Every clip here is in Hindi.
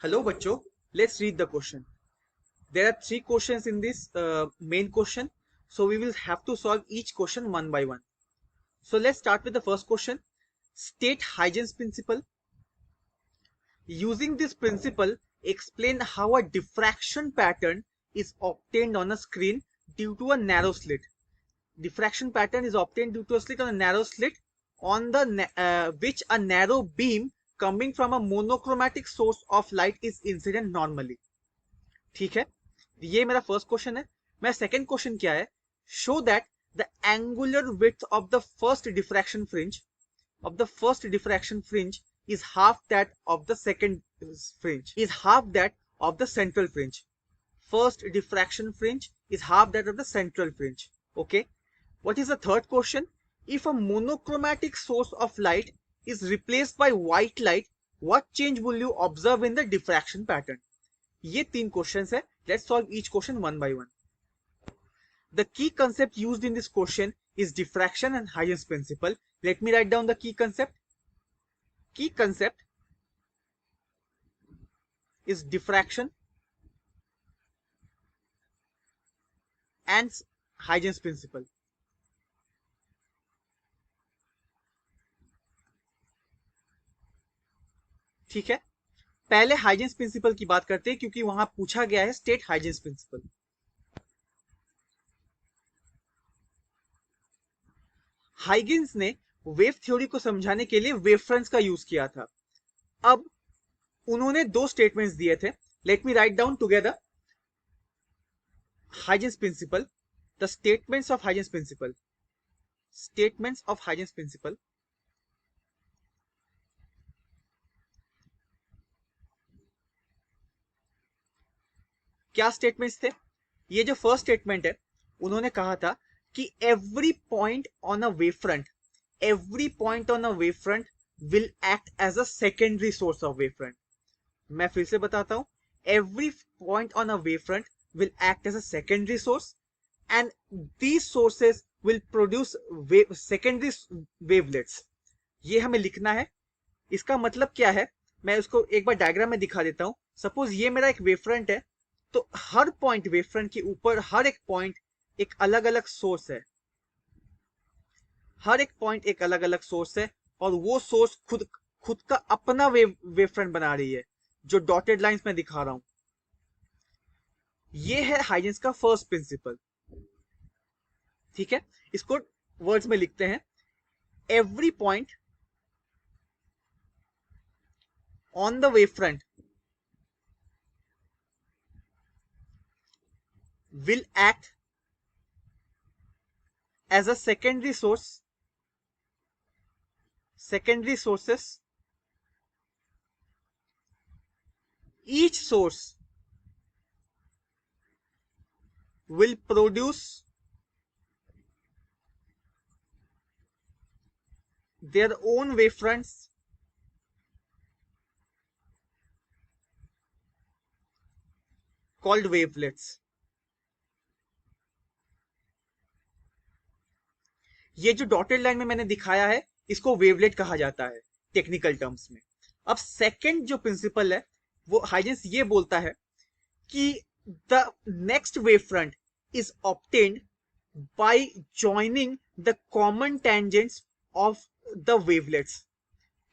Hello, bachcho. Let's read the question. There are three questions in this main question, so we will have to solve each question one by one. So let's start with the first question. State Huygens principle. Using this principle, explain how a diffraction pattern is obtained on a screen due to a narrow slit. Diffraction pattern is obtained due to a slit on a narrow slit on the which a narrow beam coming from a monochromatic source of light is incident normally. ठीक है, ये मेरा फर्स्ट क्वेश्चन है. मेरा सेकंड क्वेश्चन क्या है? Show that the angular width of the first diffraction fringe is half that of the second fringe, is half that of the central fringe. First diffraction fringe is half that of the central fringe. Okay, what is the third question? If a monochromatic source of light is replaced by white light, what change will you observe in the diffraction pattern? ये तीन क्वेश्चंस है. Let's solve each question one by one. The key concept used in this question is diffraction and Huygens principle. Let me write down the key concept. Key concept is diffraction and Huygens principle. ठीक है, पहले हाइजेंस प्रिंसिपल की बात करते हैं क्योंकि वहां पूछा गया है स्टेट हाइजेंस प्रिंसिपल. हाइगेंस ने वेव थ्योरी को समझाने के लिए वेव फ्रंट्स का यूज किया था. अब उन्होंने दो स्टेटमेंट्स दिए थे. Let me write down together. Huygens principle, the statements of Huygens principle. Statements of Huygens principle. क्या स्टेटमेंट्स थे? ये जो फर्स्ट स्टेटमेंट है, उन्होंने कहा था कि every point on a wave front, every point on a wave front will act as a secondary source of wave front. मैं फिर से बताता हूं. Every point on a wave front will act as a secondary source and these sources will produce secondary wavelets. ये हमें लिखना है. इसका मतलब क्या है, मैं उसको एक बार डायग्राम में दिखा देता हूं. सपोज ये मेरा एक वेव फ्रंट है, तो हर पॉइंट वेव फ्रंट के ऊपर हर एक पॉइंट एक अलग अलग सोर्स है. हर एक पॉइंट एक अलग अलग सोर्स है और वो सोर्स खुद खुद का अपना वेव फ्रंट बना रही है, जो डॉटेड लाइंस में दिखा रहा हूं. ये है हाइजेंस का फर्स्ट प्रिंसिपल. ठीक है, इसको वर्ड्स में लिखते हैं. Every point on the wave front will act as a secondary sources. Each source will produce their own wavefronts called wavelets. ये जो डॉटेड लाइन में मैंने दिखाया है, इसको वेवलेट कहा जाता है टेक्निकल टर्म्स में. अब सेकंड जो प्रिंसिपल है, वो हाइजेंस ये बोलता है कि the next wave front is obtained by joining the common tangents of the wavelets.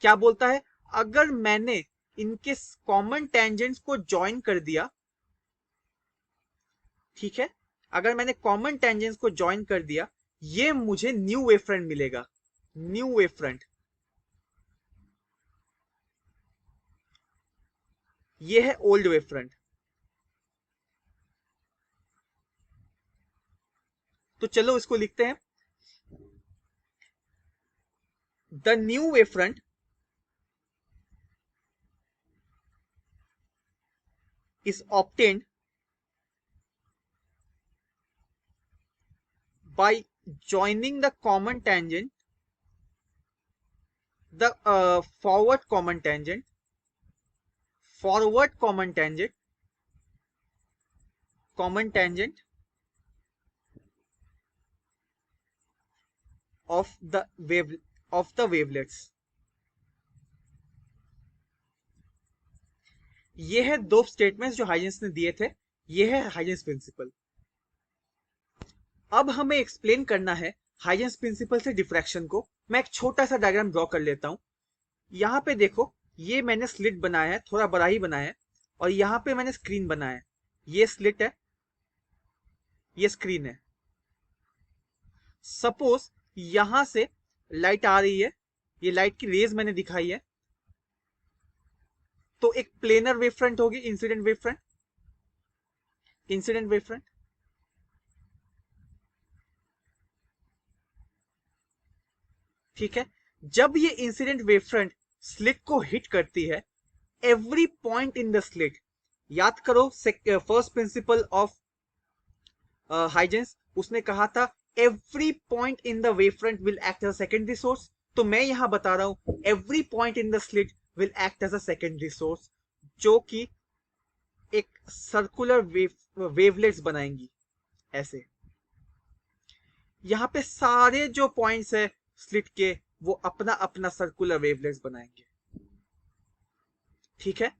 क्या बोलता है? अगर मैंने इनके कॉमन टेंजेंट्स को ज्वाइन कर दिया, ठीक है, अगर मैंने कॉमन टेंजेंट्स को ज्वाइन कर दिया, ये मुझे न्यू वेव फ्रंट मिलेगा. न्यू वेव फ्रंट, ये है ओल्ड वेव फ्रंट. तो चलो इसको लिखते हैं. The new wave front is obtained by joining the common tangent, the forward common tangent common tangent of the wavelets. ये है दो स्टेटमेंट्स जो हाइजेंस ने दिए थे, ये है हाइजेंस प्रिंसिपल। अब हमें एक्सप्लेन करना है हाइजेंस प्रिंसिपल से डिफ्रैक्शन को। मैं एक छोटा सा डायग्राम ड्रॉ कर लेता हूं। यहां पे देखो, ये मैंने स्लिट बनाया है, थोड़ा बड़ा ही बनाया है, और यहां पे मैंने स्क्रीन बनाया है। ये स्लिट है, ये स्क्रीन है। सपोज यहां से लाइट आ रही है, ये लाइट की रेज मैंने दिखाई है, तो एक प्लेनर वेव फ्रंट होगी, incident wave front, incident wave front. ठीक है, जब ये इंसिडेंट वेव फ्रंट स्लिट को हिट करती है, every point in the slit, याद करो फर्स्ट प्रिंसिपल ऑफ हाइजेंस, उसने कहा था every point in the wave front will act as a secondary source. तो मैं यहां बता रहा हूं every point in the slit will act as a secondary source, जो कि एक सर्कुलर वेवलेट्स बनाएंगी ऐसे। यहां पे सारे जो पॉइंट्स है स्लिट के, वो अपना अपना सर्कुलर वेवलेट्स बनाएंगे। ठीक है,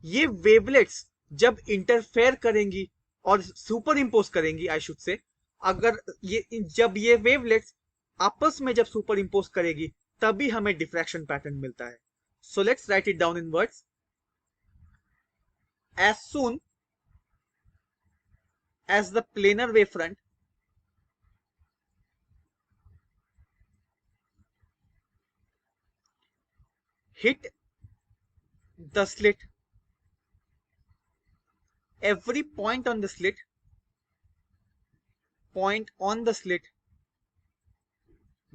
ये वेवलेट्स जब इंटरफेयर करेंगी और सुपर इंपोज करेंगी, आई शुड से, अगर जब ये वेवलेट्स आपस में जब सुपर इंपोज करेगी, तभी हमें डिफ्रैक्शन पैटर्न मिलता है। So let's write it down in words. As soon as the planar wave front hit the slit, every point on the slit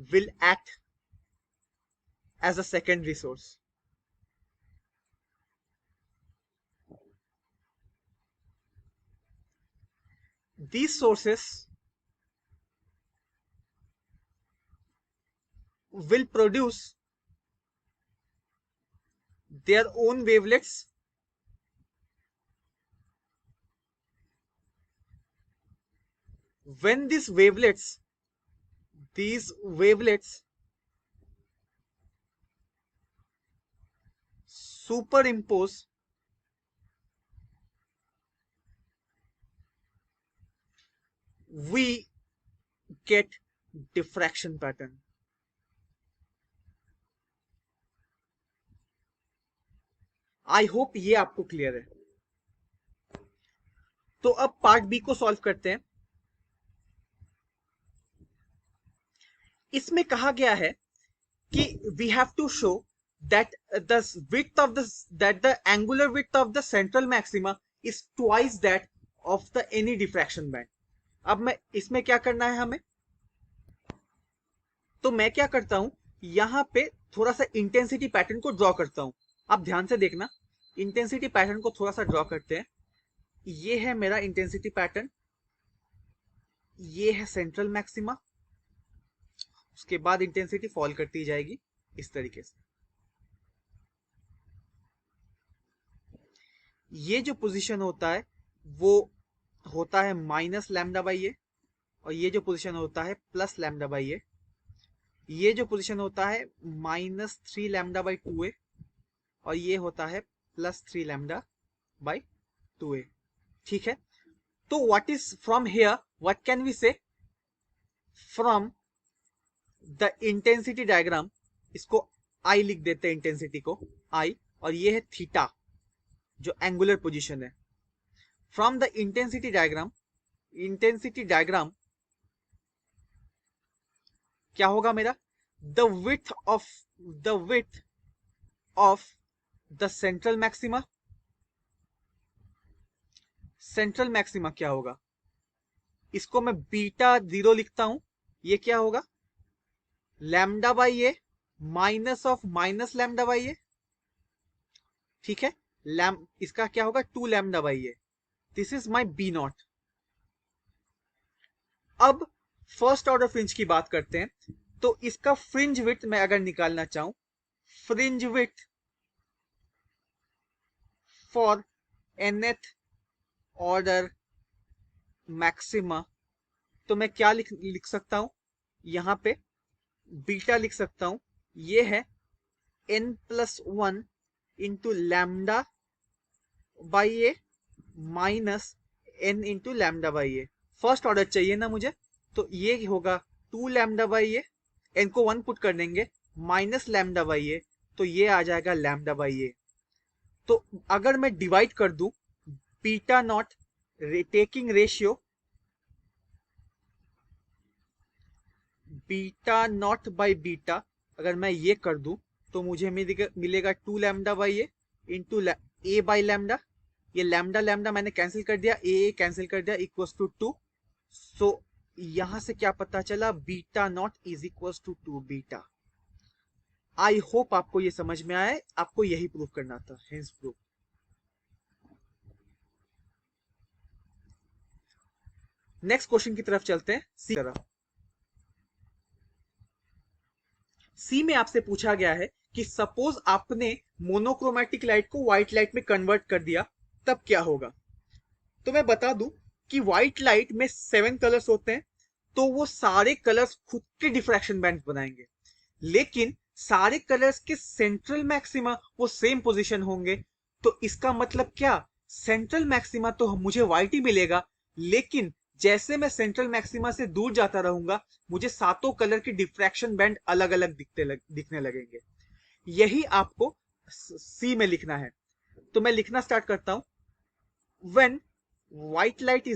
will act as a secondary source. These sources will produce their own wavelets when these wavelets superimpose we get diffraction pattern. I hope ये आपको क्लियर है। तो अब पार्ट बी को सॉल्व करते हैं। इसमें कहा गया है कि we have to show that the width of the angular width of the central maxima is twice that of the any diffraction band. अब मैं इसमें क्या करना है हमें, तो मैं क्या करता हूं, यहां पे थोड़ा सा इंटेंसिटी पैटर्न को ड्रॉ करता हूं। आप ध्यान से देखना, इंटेंसिटी पैटर्न को थोड़ा सा ड्रॉ करते हैं। ये है मेरा इंटेंसिटी पैटर्न, ये है सेंट्रल मैक्सिमा, उसके बाद इंटेंसिटी फॉल करती जाएगी इस तरीके से। ये जो पोजीशन होता है वो होता है माइनस लैम्डा बाई ए, और ये जो पोजीशन होता है प्लस लैम्डा बाई ए। ये जो पोजीशन होता है माइनस 3 लैम्डा बाई 2a, और ये होता है प्लस 3 लैम्डा बाई 2a। ठीक है, तो what is from here, what can we say, from the intensity diagram, इसको आई लिख देते हैं, इंटेंसिटी को आई, और ये है थीटा जो एंगुलर पोजीशन है। From the intensity diagram, intensity diagram क्या होगा मेरा, the width of the central maxima, central maxima क्या होगा, इसको मैं बीटा 0 लिखता हूं। ये क्या होगा, lambda by a minus of minus lambda by a. ठीक है, इसका क्या होगा 2 lambda by a. This is my b not. अब फर्स्ट ऑर्डर फ्रिंज की बात करते हैं। तो इसका फ्रिंज विड्थ मैं अगर निकालना चाहूं, fringe width for nth order maxima, तो मैं क्या लिख सकता हूं, यहां पे बीटा लिख सकता हूं। ये है n+1 into lambda by a minus n into lambda by A. First order चाहिए ना मुझे, तो ये होगा 2 लैम्डा बाई ए, n को 1 पुट कर देंगे, माइनस लैम्डा बाई ए, तो ये आ जाएगा लैम्डा बाई ए। तो अगर मैं डिवाइड कर दूं beta not taking ratio beta not by beta, अगर मैं ये कर दूं तो मुझे मिलेगा 2 lambda by A into A by lambda. ये लैम्डा लैम्डा मैंने कैंसिल कर दिया, ए कैंसिल कर दिया, इक्वल्स टू 2। सो यहां से क्या पता चला, beta naught is equals to 2 beta. I hope आपको ये समझ में आए, आपको यही प्रूव करना था, हेंस प्रूफ। नेक्स्ट क्वेश्चन की तरफ चलते हैं, सी तरफ। सी में आपसे पूछा गया है कि सपोज आपने मोनोक्रोमेटिक लाइट को व्हाइट लाइट में कन्वर्ट कर दिया, तब क्या होगा। तो मैं बता दूं कि व्हाइट लाइट में 7 कलर्स होते हैं, तो वो सारे कलर्स खुद के डिफ्रैक्शन बैंड बनाएंगे, लेकिन सारे कलर्स के सेंट्रल मैक्सिमा वो सेम पोजीशन होंगे। तो इसका मतलब क्या, सेंट्रल मैक्सिमा तो मुझे व्हाइट ही मिलेगा, लेकिन जैसे मैं सेंट्रल मैक्सिमा से दूर जाता रहूंगा, मुझे सातों कलर के डिफ्रैक्शन बैंड अलग अलग दिखने लगेंगे। यही आपको सी में लिखना है। तो मैं लिखना स्टार्ट करता हूं। When white light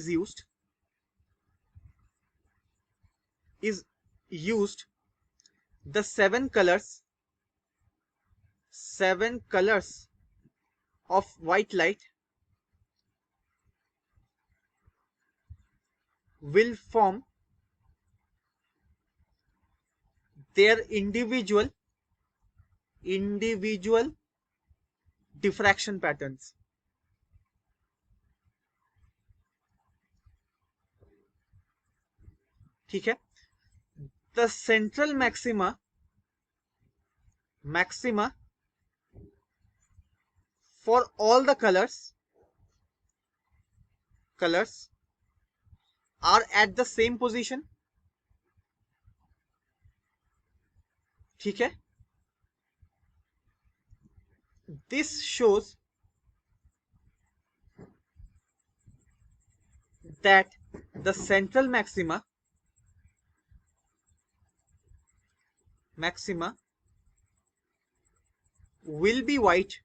is used, the seven colors of white light will form their individual diffraction patterns। ठीक है, the central maxima for all the colors are at the same position। ठीक है, this shows that the central maxima will be white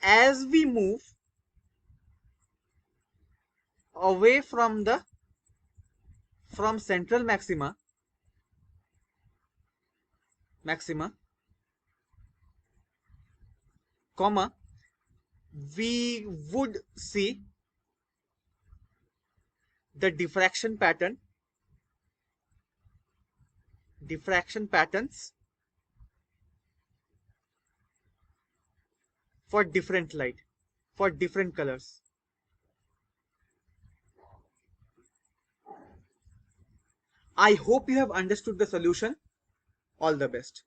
as we move away from central maxima, comma, we would see the diffraction patterns for different light, for different colors। I hope you have understood the solution. All the best.